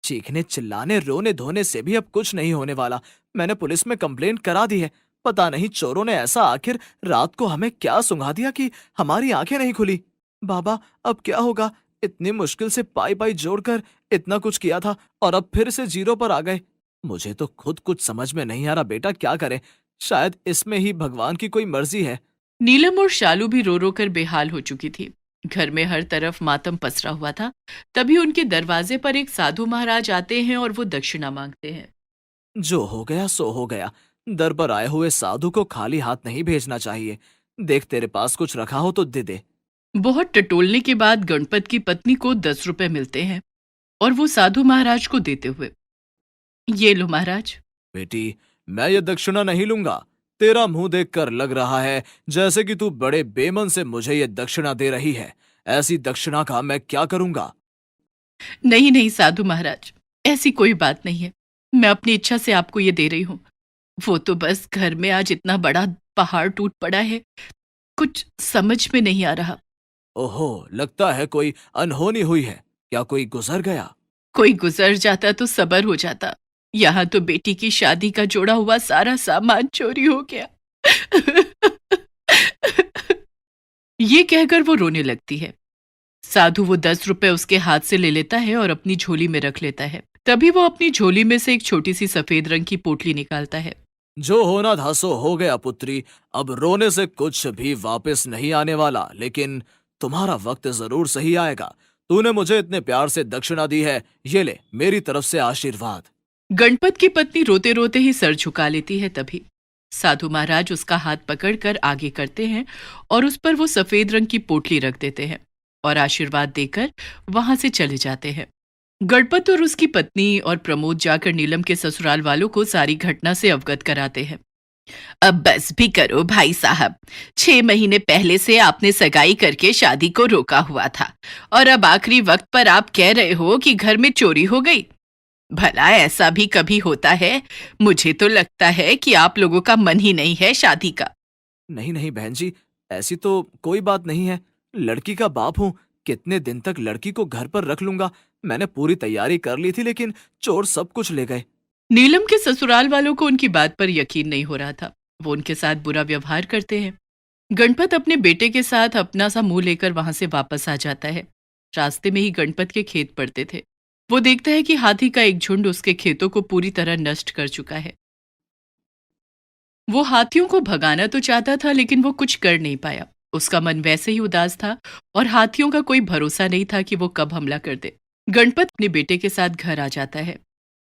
चीखने चिल्लाने रोने धोने से भी अब कुछ नहीं होने वाला। मैंने पुलिस में कंप्लेंट करा दी है। पता नहीं चोरों ने ऐसा आखिर रात को हमें क्या सुंघा दिया कि हमारी आंखें नहीं खुली। बाबा, अब क्या होगा? इतनी मुश्किल से पाई पाई जोड़कर इतना कुछ किया था और अब फिर से जीरो पर आ गए। मुझे तो खुद कुछ समझ में नहीं आ रहा बेटा, क्या करें? शायद इसमें ही भगवान की कोई मर्जी है। नीलम और शालू भी रो रो कर बेहाल हो चुकी थी। घर में हर तरफ मातम पसरा हुआ था। तभी उनके दरवाजे पर एक साधु महाराज आते हैं और वो दक्षिणा मांगते हैं। जो हो गया सो हो गया। दर पर आए हुए साधु को खाली हाथ नहीं भेजना चाहिए। देख, तेरे पास कुछ रखा हो तो दे दे। बहुत टटोलने के बाद गणपत की पत्नी को 10 रुपए मिलते हैं और वो साधु महाराज को देते हुए, ये लो महाराज। बेटी, मैं ये दक्षिणा नहीं लूंगा। तेरा मुंह देखकर लग रहा है जैसे कि तू बड़े बेमन से मुझे ये दक्षिणा दे रही है। ऐसी दक्षिणा का मैं क्या करूंगा? नहीं नहीं साधु महाराज, ऐसी कोई बात नहीं है। मैं अपनी इच्छा से आपको ये दे रही हूँ। वो तो बस घर में आज इतना बड़ा पहाड़ टूट पड़ा है, कुछ समझ में नहीं आ रहा। ओहो, लगता है कोई अनहोनी हुई है। क्या कोई गुजर गया? कोई गुजर जाता तो सबर हो जाता। यहाँ तो बेटी की शादी का जोड़ा हुआ सारा सामान चोरी हो गया। ये कहकर वो रोने लगती है। साधु वो 10 रुपए उसके हाथ से ले लेता है और अपनी झोली में रख लेता है। तभी वो अपनी झोली में से एक छोटी सी सफेद रंग की पोटली निकालता है। जो होना था सो हो गया पुत्री। अब रोने से कुछ भी वापस नहीं आने वाला, लेकिन तुम्हारा वक्त जरूर सही आएगा। तूने मुझे इतने प्यार से दक्षिणा दी है, ये ले मेरी तरफ से आशीर्वाद। गणपत की पत्नी रोते रोते ही सर झुका लेती है। तभी साधु महाराज उसका हाथ पकड़कर आगे करते हैं और उस पर वो सफेद रंग की पोटली रख देते हैं और आशीर्वाद देकर वहां से चले जाते हैं। गणपत और उसकी पत्नी और प्रमोद जाकर नीलम के ससुराल वालों को सारी घटना से अवगत कराते हैं। अब बस भी करो भाई साहब, 6 महीने पहले से आपने सगाई करके शादी को रोका हुआ था और अब आखिरी वक्त पर आप कह रहे हो कि घर में चोरी हो गई। भला ऐसा भी कभी होता है? मुझे तो लगता है कि आप लोगों का मन ही नहीं है शादी का। नहीं नहीं बहन जी, ऐसी तो कोई बात नहीं है। लड़की का बाप हूँ, कितने दिन तक लड़की को घर पर रख लूंगा। मैंने पूरी तैयारी कर ली थी, लेकिन चोर सब कुछ ले गए। नीलम के ससुराल वालों को उनकी बात पर यकीन नहीं हो रहा था। वो उनके साथ बुरा व्यवहार करते हैं। गणपत अपने बेटे के साथ अपना सा मुंह लेकर वहां से वापस आ जाता है। रास्ते में ही गणपत के खेत पड़ते थे। वो देखता है कि हाथी का एक झुंड उसके खेतों को पूरी तरह नष्ट कर चुका है। वो हाथियों को भगाना तो चाहता था, लेकिन वो कुछ कर नहीं पाया। उसका मन वैसे ही उदास था और हाथियों का कोई भरोसा नहीं था कि वो कब हमला कर दे। गणपत अपने बेटे के साथ घर आ जाता है।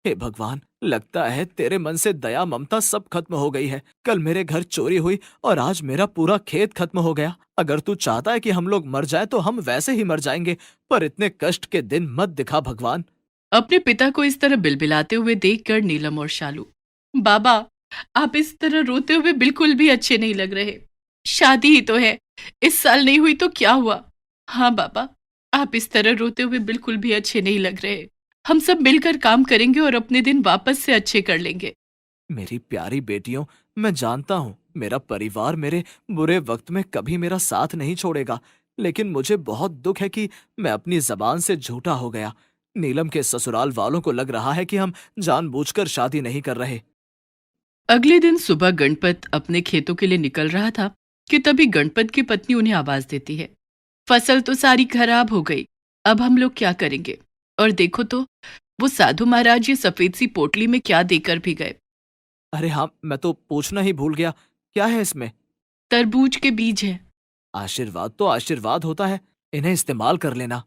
हे भगवान, लगता है तेरे मन से दया ममता सब खत्म हो गई है। कल मेरे घर चोरी हुई और आज मेरा पूरा खेत खत्म हो गया। अगर तू चाहता है कि हम लोग मर जाएं तो हम वैसे ही मर जाएंगे, पर इतने कष्ट के दिन मत दिखा भगवान। अपने पिता को इस तरह बिलबिलाते हुए देखकर नीलम और शालू, बाबा आप इस तरह रोते हुए बिल्कुल भी अच्छे नहीं लग रहे। शादी ही तो है, इस साल नहीं हुई तो क्या हुआ। हाँ बाबा, आप इस तरह रोते हुए बिल्कुल भी अच्छे नहीं लग रहे। हम सब मिलकर काम करेंगे और अपने दिन वापस से अच्छे कर लेंगे। मेरी प्यारी बेटियों, मैं जानता हूँ मेरा परिवार मेरे बुरे वक्त में कभी मेरा साथ नहीं छोड़ेगा, लेकिन मुझे बहुत दुख है कि मैं अपनी जबान से झूठा हो गया। नीलम के ससुराल वालों को लग रहा है कि हम जानबूझकर शादी नहीं कर रहे। अगले दिन सुबह गणपत अपने खेतों के लिए निकल रहा था कि तभी गणपत की पत्नी उन्हें आवाज देती है, फसल तो सारी खराब हो गई, अब हम लोग क्या करेंगे। और देखो तो वो साधु महाराज ये सफेद सी पोटली में क्या देकर भी गए। अरे हाँ, मैं तो पूछना ही भूल गया, क्या है इसमें? तरबूज के बीज है। आशीर्वाद तो आशीर्वाद होता है, इन्हें इस्तेमाल कर लेना।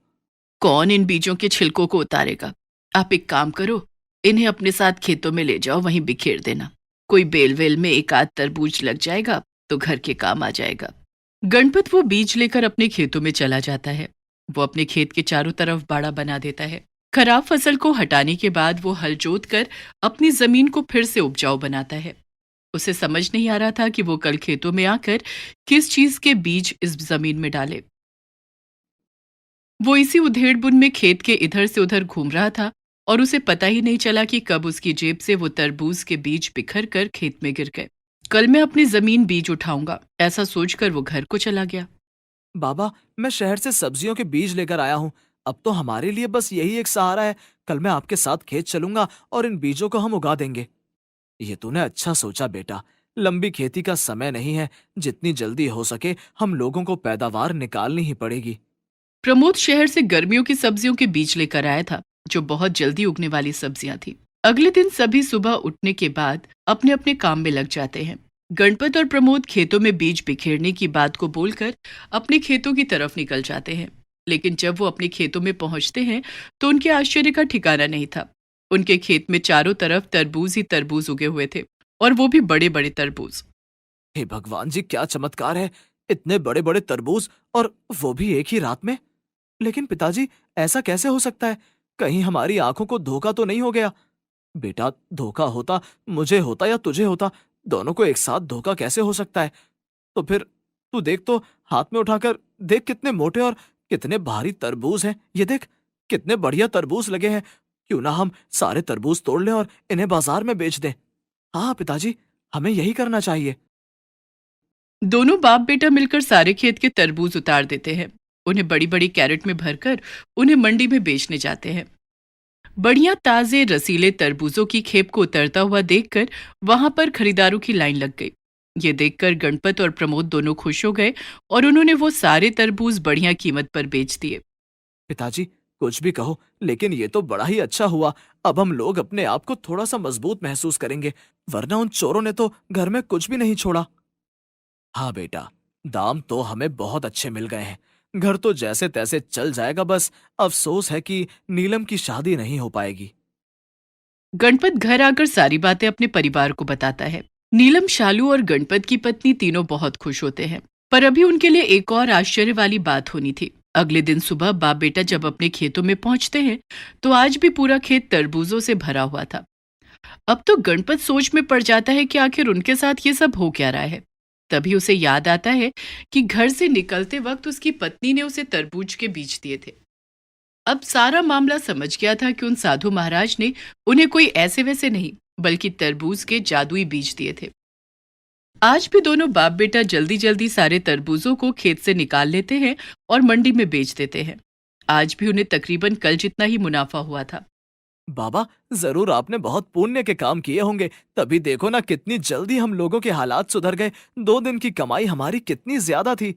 कौन इन बीजों के छिलकों को उतारेगा। आप एक काम करो, इन्हें अपने साथ खेतों में ले जाओ, वहीं बिखेर देना। कोई बेल वेल में एक आध तरबूज लग जाएगा तो घर के काम आ जाएगा। गणपत वो बीज लेकर अपने खेतों में चला जाता है। वो अपने खेत के चारों तरफ बाड़ा बना देता है। खराब फसल को हटाने के बाद वो हल जोत कर अपनी जमीन को फिर से उपजाऊ बनाता है। उसे समझ नहीं आ रहा था कि वो कल खेतों में आकर किस चीज के बीज इस जमीन में डाले। वो इसी उधेड़ बुन में खेत के इधर से उधर घूम रहा था और उसे पता ही नहीं चला कि कब उसकी जेब से वो तरबूज के बीज बिखर कर खेत में गिर गए। कल मैं अपनी जमीन बीज उठाऊंगा, ऐसा सोचकर वो घर को चला गया। बाबा, मैं शहर से सब्जियों के बीज लेकर आया हूँ। अब तो हमारे लिए बस यही एक सहारा है। कल मैं आपके साथ खेत चलूंगा और इन बीजों को हम उगा देंगे। ये तूने अच्छा सोचा बेटा। लंबी खेती का समय नहीं है। जितनी जल्दी हो सके हम लोगों को पैदावार निकालनी ही पड़ेगी। प्रमोद शहर से गर्मियों की सब्जियों के बीज लेकर आया था, जो बहुत जल्दी उगने वाली सब्जियां थी। अगले दिन सभी सुबह उठने के बाद अपने अपने काम में लग जाते हैं। गणपत और प्रमोद खेतों में बीज बिखेरने की बात को बोलकर अपने खेतों की तरफ निकल जाते हैं। लेकिन जब वो अपने खेतों में पहुंचते हैं तो उनके आश्चर्य का ठिकाना नहीं था। उनके खेत में चारों तरफ तरबूज ही तरबूज उगे हुए थे, और वो भी बड़े बड़े तरबूज। हे भगवान जी, क्या चमत्कार है! इतने बड़े बड़े तरबूज, और वो भी एक ही रात में। लेकिन पिताजी, ऐसा कैसे हो सकता है? कहीं हमारी आंखों को धोखा तो नहीं हो गया? बेटा, धोखा होता, मुझे होता या तुझे होता, दोनों को एक साथ धोखा कैसे हो सकता है? तो फिर तू देख तो, हाथ में उठाकर देख, कितने मोटे और कितने भारी तरबूज हैं। ये देख, कितने बढ़िया तरबूज लगे हैं। क्यों ना हम सारे तरबूज तोड़ लें और इन्हें बाजार में बेच दें। हाँ पिताजी, हमें यही करना चाहिए। दोनों बाप बेटा मिलकर सारे खेत के तरबूज उतार देते हैं। उन्हें बड़ी बड़ी कैरेट में भरकर उन्हें मंडी में बेचने जाते हैं। बढ़िया ताजे रसीले तरबूजों की खेप को उतरता हुआ देखकर वहां पर खरीदारों की लाइन लग गई। ये देखकर गणपत और प्रमोद दोनों खुश हो गए और उन्होंने वो सारे तरबूज बढ़िया कीमत पर बेच दिए। पिताजी, कुछ भी कहो, लेकिन ये तो बड़ा ही अच्छा हुआ। अब हम लोग अपने आप को थोड़ा सा मजबूत महसूस करेंगे, वरना उन चोरों ने तो घर में कुछ भी नहीं छोड़ा। हाँ बेटा, दाम तो हमें बहुत अच्छे मिल गए हैं। घर तो जैसे तैसे चल जाएगा, बस अफसोस है कि नीलम की शादी नहीं हो पाएगी। गणपत घर आकर सारी बातें अपने परिवार को बताता है। नीलम, शालू और गणपत की पत्नी तीनों बहुत खुश होते हैं। पर अभी उनके लिए एक और आश्चर्य वाली बात होनी थी। अगले दिन सुबह बाप बेटा जब अपने खेतों में पहुंचते हैं तो आज भी पूरा खेत तरबूजों से भरा हुआ था। अब तो गणपत सोच में पड़ जाता है कि आखिर उनके साथ ये सब हो क्या रहा है। तभी उसे याद आता है कि घर से निकलते वक्त उसकी पत्नी ने उसे तरबूज के बीज दिए थे। अब सारा मामला समझ गया था कि उन साधु महाराज ने उन्हें कोई ऐसे वैसे नहीं, बल्कि तरबूज के जादुई बीज दिए थे। आज भी दोनों बाप बेटा जल्दी जल्दी सारे तरबूजों को खेत से निकाल लेते हैं और मंडी में बेच देते हैं। आज भी उन्हें तकरीबन कल जितना ही मुनाफा हुआ था। बाबा, जरूर आपने बहुत पुण्य के काम किए होंगे, तभी देखो ना कितनी जल्दी हम लोगों के हालात सुधर गए। 2 दिन की कमाई हमारी कितनी ज्यादा थी।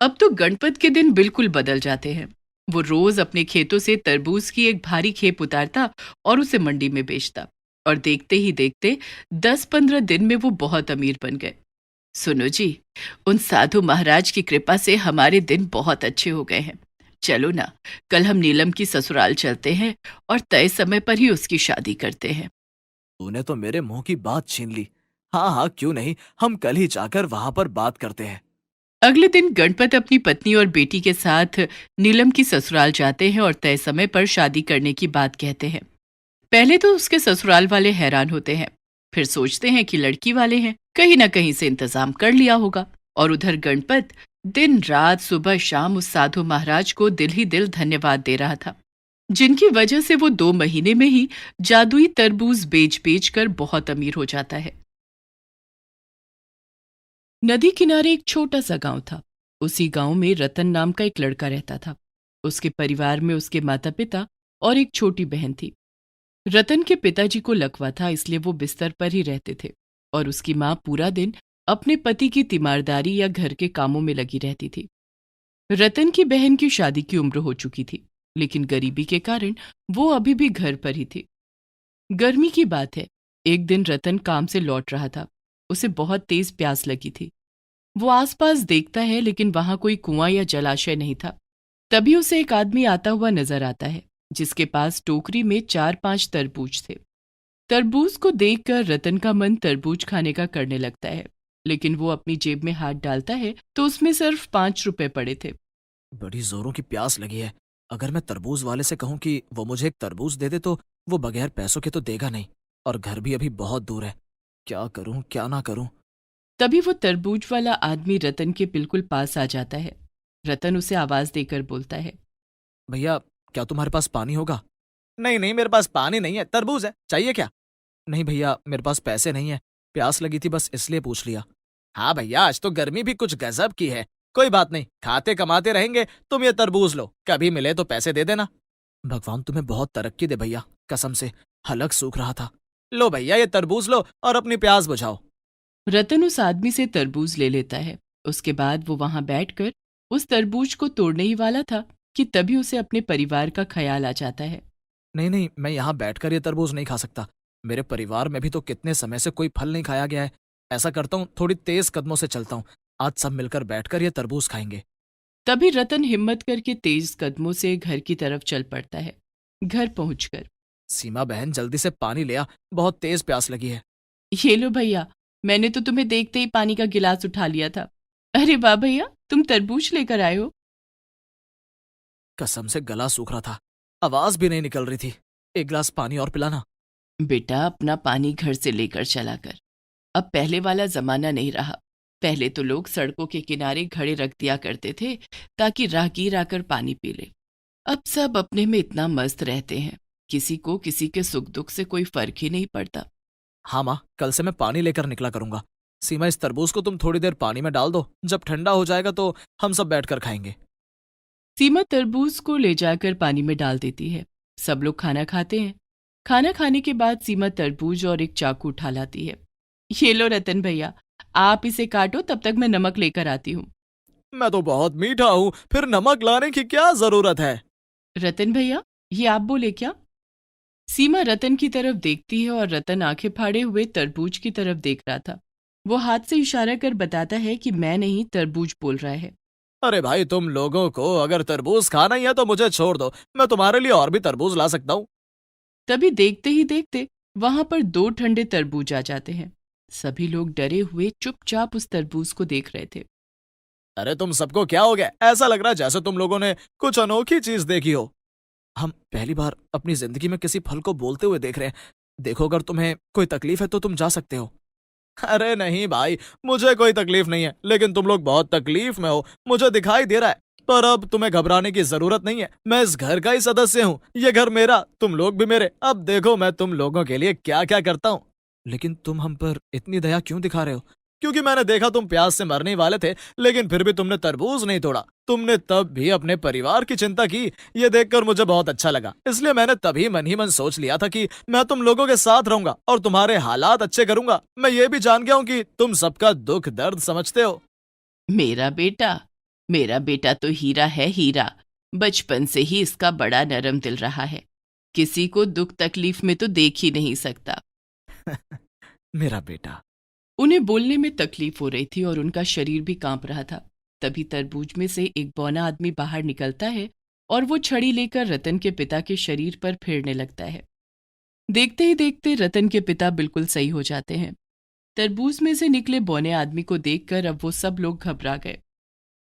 अब तो गणपत के दिन बिल्कुल बदल जाते हैं। वो रोज अपने खेतों से तरबूज की एक भारी खेप उतारता और उसे मंडी में बेचता, और देखते ही देखते 10-15 दिन में वो बहुत अमीर बन गए। सुनो जी, उन साधु महाराज की कृपा से हमारे दिन बहुत अच्छे हो गए हैं। चलो ना, कल हम नीलम की ससुराल चलते हैं और तय समय पर ही उसकी शादी करते हैं। तूने तो मेरे मुंह की बात छीन ली। हाँ हाँ, क्यों नहीं, हम कल ही जाकर वहां पर बात करते हैं। अगले दिन गणपत अपनी पत्नी और बेटी के साथ नीलम की ससुराल जाते हैं और तय समय पर शादी करने की बात कहते हैं। पहले तो उसके ससुराल वाले हैरान होते हैं, फिर सोचते हैं कि लड़की वाले हैं, कहीं ना कहीं से इंतजाम कर लिया होगा। और उधर गणपत दिन रात सुबह शाम उस साधु महाराज को दिल ही दिल धन्यवाद दे रहा था, जिनकी वजह से वो 2 महीने में ही जादुई तरबूज बेच बेच कर बहुत अमीर हो जाता है। नदी किनारे एक छोटा सा गांव था। उसी गांव में रतन नाम का एक लड़का रहता था। उसके परिवार में उसके माता पिता और एक छोटी बहन थी। रतन के पिताजी को लकवा था, इसलिए वो बिस्तर पर ही रहते थे, और उसकी माँ पूरा दिन अपने पति की तीमारदारी या घर के कामों में लगी रहती थी। रतन की बहन की शादी की उम्र हो चुकी थी, लेकिन गरीबी के कारण वो अभी भी घर पर ही थी। गर्मी की बात है, एक दिन रतन काम से लौट रहा था। उसे बहुत तेज प्यास लगी थी। वो आसपास देखता है, लेकिन वहां कोई कुआं या जलाशय नहीं था। तभी उसे एक आदमी आता हुआ नजर आता है, जिसके पास टोकरी में 4-5 तरबूज थे। तरबूज को देखकर रतन का मन तरबूज खाने का करने लगता है, लेकिन वो अपनी जेब में हाथ डालता है तो उसमें सिर्फ 5 रुपए पड़े थे। बड़ी जोरों की प्यास लगी है। अगर मैं तरबूज वाले से कहूं कि वो मुझे एक तरबूज दे दे, तो वो बगैर पैसों के तो देगा नहीं, और घर भी अभी बहुत दूर है। क्या करूं, क्या ना करूं। तभी वो तरबूज वाला आदमी रतन के बिल्कुल पास आ जाता है। रतन उसे आवाज देकर बोलता है, भैया, क्या तुम्हारे पास पानी होगा? नहीं नहीं, मेरे पास पानी नहीं है, तरबूज है, चाहिए क्या? नहीं भैया, मेरे पास पैसे नहीं है, प्यास लगी थी बस इसलिए पूछ लिया। हाँ भैया, आज तो गर्मी भी कुछ गजब की है। कोई बात नहीं, खाते कमाते रहेंगे, तुम ये तरबूज लो, कभी मिले तो पैसे दे देना। भगवान तुम्हें बहुत तरक्की दे भैया, कसम से हलक सूख रहा था। लो भैया, ये तरबूज लो और अपनी प्यास बुझाओ। रतन उस आदमी से तरबूज ले लेता है। उसके बाद वो वहां बैठकर उस तरबूज को तोड़ने ही वाला था कि तभी उसे अपने परिवार का ख्याल आ जाता है। नहीं नहीं, मैं यहाँ बैठकर ये तरबूज नहीं खा सकता। मेरे परिवार में भी तो कितने समय से कोई फल नहीं खाया गया है। ऐसा करता हूँ, थोड़ी तेज कदमों से चलता हूँ, आज सब मिलकर बैठकर ये तरबूज खाएंगे। तभी रतन हिम्मत करके तेज कदमों से घर की तरफ चल पड़ता है। घर पहुंचकर, सीमा बहन जल्दी से पानी ले आ, बहुत तेज प्यास लगी है। ये लो भैया, मैंने तो तुम्हें देखते ही पानी का गिलास उठा लिया था। अरे वाह भैया, तुम तरबूज लेकर आए हो। कसम से गला सूख रहा था, आवाज भी नहीं निकल रही थी। एक गिलास पानी और पिलाना। बेटा, अपना पानी घर से लेकर चला कर। अब पहले वाला जमाना नहीं रहा। पहले तो लोग सड़कों के किनारे घड़े रख दिया करते थे ताकि राहगीर आकर पानी पी ले। अब सब अपने में इतना मस्त रहते हैं, किसी को किसी के सुख दुख से कोई फर्क ही नहीं पड़ता। हाँ माँ, कल से मैं पानी लेकर निकला करूंगा। सीमा, इस तरबूज को तुम थोड़ी देर पानी में डाल दो, जब ठंडा हो जाएगा तो हम सब बैठकर खाएंगे। सीमा तरबूज को ले जाकर पानी में डाल देती है। सब लोग खाना खाते हैं। खाना खाने के बाद सीमा तरबूज और एक चाकू उठा लाती है। ये लो रतन भैया, आप इसे काटो, तब तक मैं नमक लेकर आती हूँ। मैं तो बहुत मीठा हूँ, फिर नमक लाने की क्या जरूरत है? रतन भैया, ये आप बोले क्या? सीमा रतन की तरफ देखती है और रतन आंखें फाड़े हुए तरबूज की तरफ देख रहा था। वो हाथ से इशारा कर बताता है कि मैं नहीं, तरबूज बोल रहा है। अरे भाई, तुम लोगों को अगर तरबूज खाना ही है तो मुझे छोड़ दो, मैं तुम्हारे लिए और भी तरबूज ला सकता हूँ। तभी देखते ही देखते वहां पर 2 ठंडे तरबूज आ जाते हैं। सभी लोग डरे हुए चुपचाप उस तरबूज को देख रहे थे। अरे तुम सबको क्या हो गया? ऐसा लग रहा है जैसे तुम लोगों ने कुछ अनोखी चीज देखी हो। हम पहली बार अपनी जिंदगी में किसी फल को बोलते हुए देख रहे हैं। देखो, अगर तुम्हें कोई तकलीफ है तो तुम जा सकते हो। अरे नहीं भाई, मुझे कोई तकलीफ नहीं है, लेकिन तुम लोग बहुत तकलीफ में हो, मुझे दिखाई दे रहा है। पर अब तुम्हें घबराने की जरूरत नहीं है, मैं इस घर का ही सदस्य हूँ, ये घर मेरा, तुम लोग भी मेरे। अब देखो मैं तुम लोगों के लिए क्या क्या करता हूँ। लेकिन तुम हम पर इतनी दया क्यों दिखा रहे हो? क्योंकि मैंने देखा तुम प्यास से मरने वाले थे, लेकिन फिर भी तुमने तरबूज नहीं तोड़ा। तुमने तब भी अपने परिवार की चिंता की। ये देखकर मुझे बहुत अच्छा लगा, इसलिए मैंने तभी मन ही मन सोच लिया था कि मैं तुम लोगों के साथ रहूंगा और तुम्हारे हालात अच्छे करूंगा। मैं ये भी जान गया हूँ कि तुम सबका दुख दर्द समझते हो। मेरा बेटा तो हीरा है, हीरा। बचपन से ही इसका बड़ा नरम दिल रहा है, किसी को दुख तकलीफ में तो देख ही नहीं सकता। मेरा बेटा। उन्हें बोलने में तकलीफ हो रही थी और उनका शरीर भी कांप रहा था। तभी तरबूज में से एक बौना आदमी बाहर निकलता है और वो छड़ी लेकर रतन के पिता के शरीर पर फेरने लगता है। देखते ही देखते रतन के पिता बिल्कुल सही हो जाते हैं। तरबूज में से निकले बौने आदमी को देखकर अब वो सब लोग घबरा गए।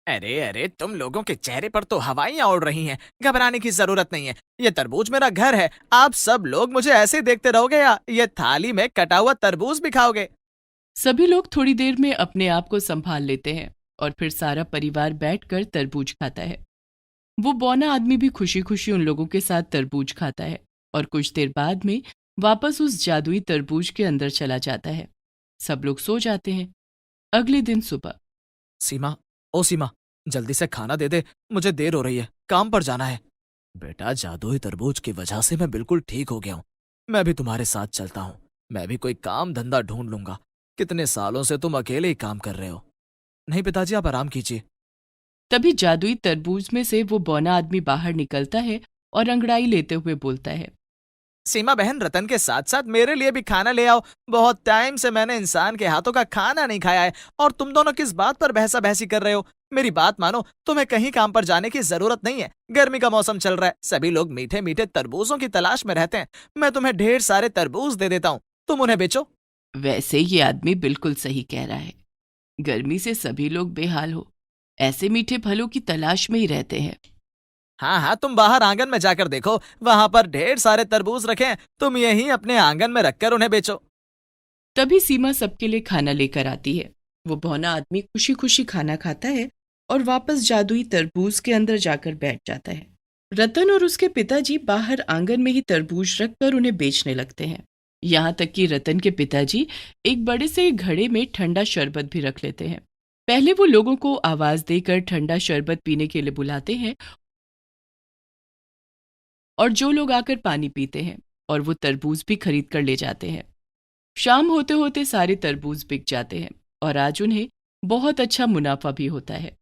अरे अरे, तुम लोगों के चेहरे पर तो हवाइयां उड़ रही हैं। घबराने की जरूरत नहीं है, ये तरबूज मेरा घर है। आप सब लोग मुझे ऐसे देखते रहोगे या ये थाली में कटा हुआ तरबूज भी खाओगे? सभी लोग थोड़ी देर में अपने आप को संभाल लेते हैं और फिर सारा परिवार बैठकर तरबूज खाता है। वो बौना आदमी भी खुशी खुशी उन लोगों के साथ तरबूज खाता है और कुछ देर बाद में वापस उस जादुई तरबूज के अंदर चला जाता है। सब लोग सो जाते हैं। अगले दिन सुबह। सीमा, ओ सीमा, जल्दी से खाना दे दे, मुझे देर हो रही है, काम पर जाना है। बेटा, जादुई तरबूज की वजह से मैं बिल्कुल ठीक हो गया हूँ। मैं भी तुम्हारे साथ चलता हूँ, मैं भी कोई काम धंधा ढूंढ लूंगा। कितने सालों से तुम अकेले ही काम कर रहे हो। नहीं पिताजी, आप आराम कीजिए। तभी जादुई तरबूज में से वो बौना आदमी बाहर निकलता है और अंगड़ाई लेते हुए बोलता है, सीमा बहन, रतन के साथ साथ मेरे लिए भी खाना ले आओ। बहुत टाइम से मैंने इंसान के हाथों का खाना नहीं खाया है। और तुम दोनों किस बात पर बहसा बहसी कर रहे हो? मेरी बात मानो, तुम्हें कहीं काम पर जाने की जरूरत नहीं है। गर्मी का मौसम चल रहा है, सभी लोग मीठे मीठे तरबूजों की तलाश में रहते हैं। मैं तुम्हें ढेर सारे तरबूज दे देता हूँ, तुम उन्हें बेचो। वैसे ये आदमी बिल्कुल सही कह रहा है। गर्मी से सभी लोग बेहाल हो, ऐसे मीठे फलों की तलाश में ही रहते हैं। हाँ हाँ, तुम बाहर आंगन में जाकर देखो, वहां पर ढेर सारे तरबूज रखे हैं। तुम यहीं अपने आंगन में रखकर उन्हें बेचो। तभी सीमा सबके लिए खाना लेकर आती है। वो बौना आदमी खुशी खुशी खाना खाता है और वापस जादुई तरबूज के अंदर जाकर बैठ जाता है। रतन और उसके पिताजी बाहर आंगन में ही तरबूज रखकर उन्हें बेचने लगते हैं। यहाँ तक कि रतन के पिताजी एक बड़े से घड़े में ठंडा शरबत भी रख लेते हैं। पहले वो लोगों को आवाज देकर ठंडा शरबत पीने के लिए बुलाते हैं और जो लोग आकर पानी पीते हैं और वो तरबूज भी खरीद कर ले जाते हैं। शाम होते होते सारे तरबूज बिक जाते हैं और आज उन्हें बहुत अच्छा मुनाफा भी होता है।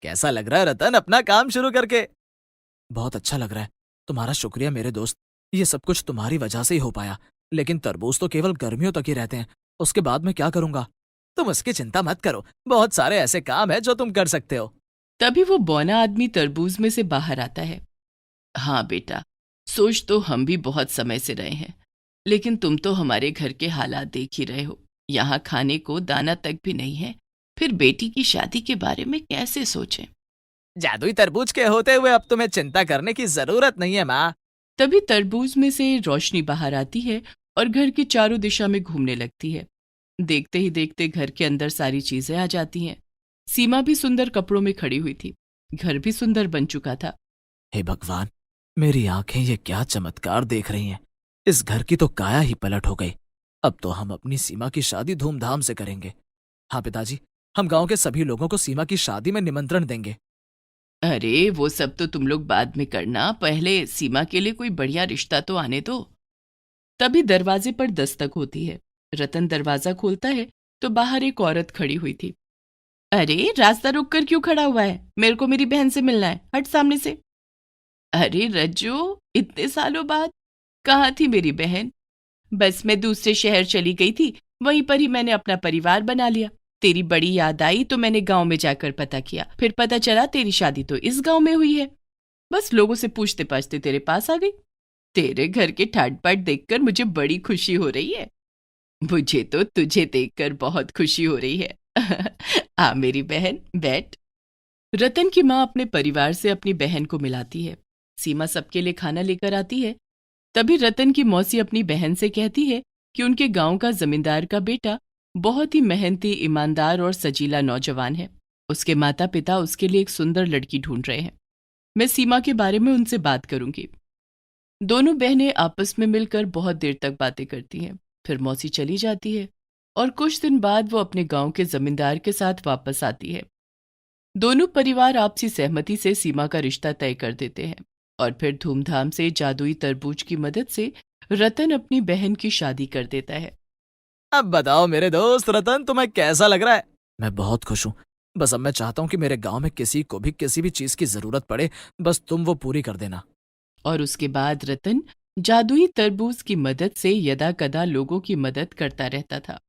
कैसा लग रहा है रतन अपना काम शुरू करके? बहुत अच्छा लग रहा है। तुम्हारा शुक्रिया मेरे दोस्त। ये सब कुछ तुम्हारी वजह से ही हो पाया। लेकिन तरबूज तो केवल गर्मियों तक ही रहते हैं, उसके बाद मैं क्या करूंगा? तुम उसकी चिंता मत करो, बहुत सारे ऐसे काम हैं जो तुम कर सकते हो। तभी वो बौना आदमी तरबूज में से बाहर आता है। हाँ बेटा, सोच तो हम भी बहुत समय से रहे हैं, लेकिन तुम तो हमारे घर के हालात देख ही रहे हो। यहाँ खाने को दाना तक भी नहीं है, फिर बेटी की शादी के बारे में कैसे सोचें? जादुई तरबूज के होते हुए अब तुम्हें चिंता करने की जरूरत नहीं है माँ। तभी तरबूज में से रोशनी बाहर आती है और घर की चारों दिशा में घूमने लगती है। देखते ही देखते घर के अंदर सारी चीजें आ जाती हैं। सीमा भी सुंदर कपड़ों में खड़ी हुई थी। घर भी सुंदर बन चुका था। हे भगवान, मेरी आंखें ये क्या चमत्कार देख रही हैं। इस घर की तो काया ही पलट हो गई। अब तो हम अपनी सीमा की शादी धूमधाम से करेंगे। हाँ पिताजी, हम गांव के सभी लोगों को सीमा की शादी में निमंत्रण देंगे। अरे वो सब तो तुम लोग बाद में करना, पहले सीमा के लिए कोई बढ़िया रिश्ता तो आने दो। तभी दरवाजे पर दस्तक होती है। रतन दरवाजा खोलता है तो बाहर एक औरत खड़ी हुई थी। अरे रास्ता रोककर क्यों खड़ा हुआ है? मेरे को मेरी बहन से मिलना है, हट सामने से। अरे रज्जो, इतने सालों बाद कहाँ थी मेरी बहन? बस मैं दूसरे शहर चली गई थी, वहीं पर ही मैंने अपना परिवार बना लिया। तेरी बड़ी याद आई तो मैंने गांव में जाकर पता किया, फिर पता चला तेरी शादी तो इस गांव में हुई है। बस लोगों से पूछते पाछते तेरे पास आ गई। तेरे घर के ठाट बाट देखकर मुझे बड़ी खुशी हो रही है। मुझे तो तुझे देखकर बहुत खुशी हो रही है। आ मेरी बहन, बैठ। रतन की माँ अपने परिवार से अपनी बहन को मिलाती है। सीमा सबके लिए खाना लेकर आती है। तभी रतन की मौसी अपनी बहन से कहती है कि उनके गांव का जमींदार का बेटा बहुत ही मेहनती, ईमानदार और सजीला नौजवान है। उसके माता पिता उसके लिए एक सुंदर लड़की ढूंढ रहे हैं। मैं सीमा के बारे में उनसे बात करूंगी। दोनों बहनें आपस में मिलकर बहुत देर तक बातें करती हैं। फिर मौसी चली जाती है और कुछ दिन बाद वो अपने गांव के जमींदार के साथ वापस आती है। दोनों परिवार आपसी सहमति से सीमा का रिश्ता तय कर देते हैं और फिर धूमधाम से जादुई तरबूज की मदद से रतन अपनी बहन की शादी कर देता है। अब बताओ मेरे दोस्त रतन, तुम्हें कैसा लग रहा है? मैं बहुत खुश हूँ। बस अब मैं चाहता हूँ कि मेरे गांव में किसी को भी किसी भी चीज की जरूरत पड़े, बस तुम वो पूरी कर देना। और उसके बाद रतन जादुई तरबूज की मदद से यदा कदा लोगों की मदद करता रहता था।